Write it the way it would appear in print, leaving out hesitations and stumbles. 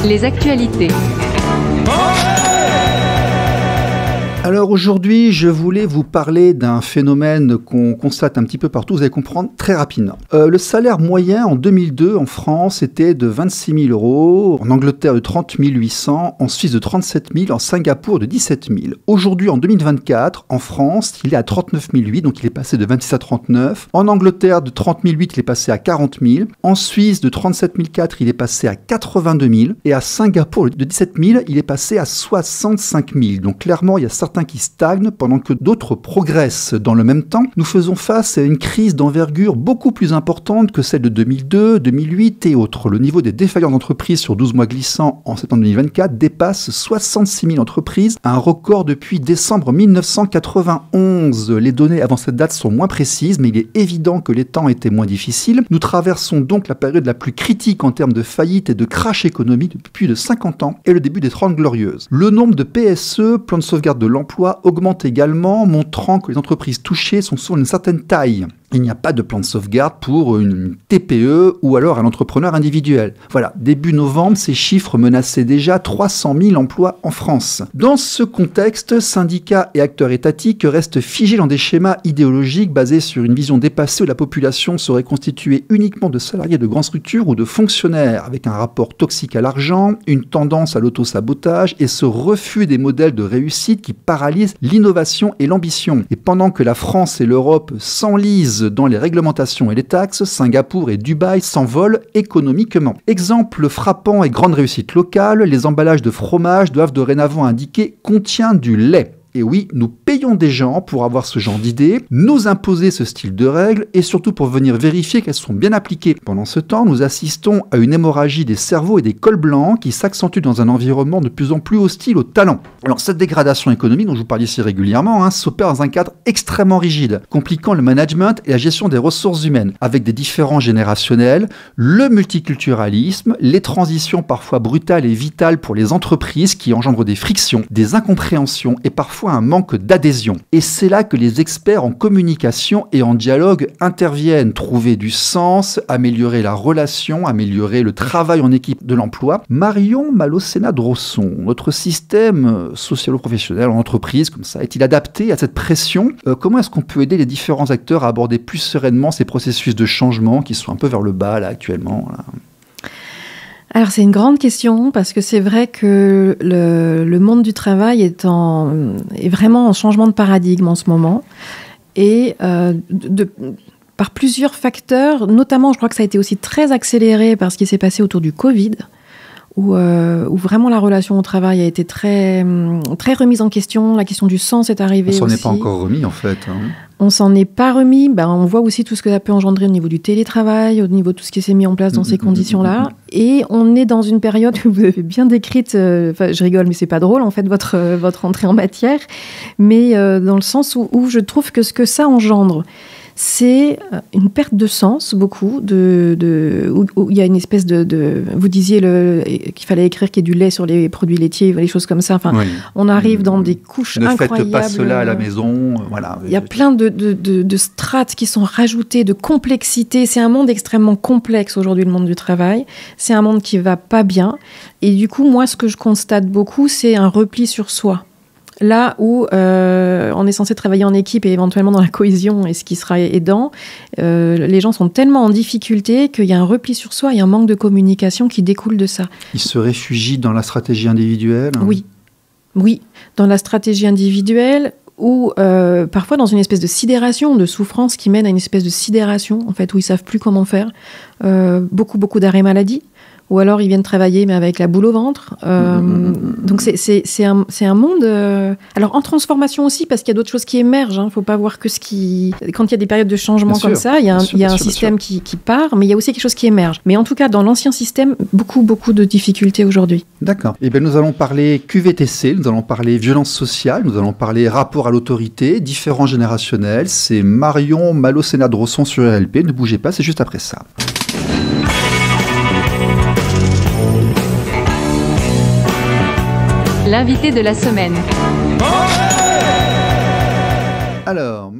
Les actualités. Alors aujourd'hui, je voulais vous parler d'un phénomène qu'on constate un petit peu partout, vous allez comprendre très rapidement. Le salaire moyen en 2002 en France était de 26 000 €, en Angleterre de 30 800, en Suisse de 37 000, en Singapour de 17 000. Aujourd'hui, en 2024, en France, il est à 39 008, donc il est passé de 26 à 39. En Angleterre, de 30 008, il est passé à 40 000. En Suisse, de 37 004, il est passé à 82 000. Et à Singapour, de 17 000, il est passé à 65 000. Donc clairement, il y a certains qui stagnent pendant que d'autres progressent. Dans le même temps, nous faisons face à une crise d'envergure beaucoup plus importante que celle de 2002, 2008 et autres. Le niveau des défaillances d'entreprises sur 12 mois glissants en septembre 2024 dépasse 66 000 entreprises, un record depuis décembre 1991. Les données avant cette date sont moins précises, mais il est évident que les temps étaient moins difficiles. Nous traversons donc la période la plus critique en termes de faillite et de crash économique depuis plus de 50 ans et le début des 30 glorieuses. Le nombre de PSE, plan de sauvegarde de l'emploi, augmente également, montrant que les entreprises touchées sont souvent d'une certaine taille. Il n'y a pas de plan de sauvegarde pour une TPE ou alors un entrepreneur individuel. Voilà, début novembre, ces chiffres menaçaient déjà 300 000 emplois en France. Dans ce contexte, syndicats et acteurs étatiques restent figés dans des schémas idéologiques basés sur une vision dépassée où la population serait constituée uniquement de salariés de grandes structures ou de fonctionnaires, avec un rapport toxique à l'argent, une tendance à l'auto-sabotage et ce refus des modèles de réussite qui paralysent l'innovation et l'ambition. Et pendant que la France et l'Europe s'enlisent dans les réglementations et les taxes, Singapour et Dubaï s'envolent économiquement. Exemple frappant et grande réussite locale, les emballages de fromage doivent dorénavant indiquer « contient du lait ». Et oui, nous payons des gens pour avoir ce genre d'idées, nous imposer ce style de règles et surtout pour venir vérifier qu'elles sont bien appliquées. Pendant ce temps, nous assistons à une hémorragie des cerveaux et des cols blancs qui s'accentue dans un environnement de plus en plus hostile au talent. Alors cette dégradation économique dont je vous parle ici régulièrement s'opère dans un cadre extrêmement rigide, compliquant le management et la gestion des ressources humaines, avec des différends générationnels, le multiculturalisme, les transitions parfois brutales et vitales pour les entreprises qui engendrent des frictions, des incompréhensions et parfois un manque d'adhésion. Et c'est là que les experts en communication et en dialogue interviennent, trouver du sens, améliorer la relation, améliorer le travail en équipe de l'emploi. Marion Malocena-Drosson, notre système socialo-professionnel en entreprise, comme ça, est-il adapté à cette pression ? Comment est-ce qu'on peut aider les différents acteurs à aborder plus sereinement ces processus de changement qui sont un peu vers le bas là actuellement là ? Alors c'est une grande question parce que c'est vrai que le monde du travail est vraiment en changement de paradigme en ce moment et par plusieurs facteurs, notamment je crois que ça a été aussi très accéléré par ce qui s'est passé autour du Covid où vraiment la relation au travail a été très, très remise en question, la question du sens est arrivée aussi. On s'en est pas encore remis en fait. On s'en est pas remis. On voit aussi tout ce que ça peut engendrer au niveau du télétravail, au niveau de tout ce qui s'est mis en place dans ces conditions-là. Et on est dans une période que vous avez bien décrite. Je rigole, mais c'est pas drôle en fait votre entrée en matière. Mais dans le sens où je trouve que ce que ça engendre, c'est une perte de sens, beaucoup, où il y a une espèce de vous disiez qu'il fallait écrire qu'il y ait du lait sur les produits laitiers, les choses comme ça. Enfin, oui. On arrive dans des couches incroyables. Ne faites pas cela à la maison. Voilà. Il y a plein de strates qui sont rajoutées, de complexité. C'est un monde extrêmement complexe aujourd'hui, le monde du travail. C'est un monde qui va pas bien. Et du coup, moi, ce que je constate beaucoup, c'est un repli sur soi. Là où on est censé travailler en équipe et éventuellement dans la cohésion et ce qui sera aidant, les gens sont tellement en difficulté qu'il y a un repli sur soi et un manque de communication qui découle de ça. Ils se réfugient dans la stratégie individuelle ? Oui, dans la stratégie individuelle ou parfois dans une espèce de sidération, de souffrance qui mène à une espèce de sidération, en fait, où ils ne savent plus comment faire. Beaucoup d'arrêts maladie. Ou alors ils viennent travailler mais avec la boule au ventre. Donc c'est un monde alors en transformation aussi parce qu'il y a d'autres choses qui émergent. Il ne faut pas voir que quand il y a des périodes de changement comme ça, il y a un système qui part, mais il y a aussi quelque chose qui émerge. Mais en tout cas, dans l'ancien système, beaucoup de difficultés aujourd'hui. D'accord. Eh bien, nous allons parler QVTC, nous allons parler violence sociale, nous allons parler rapport à l'autorité, différents générationnels. C'est Marion Malocena-Drosson sur RLP. Ne bougez pas, c'est juste après ça. L'invité de la semaine. Alors,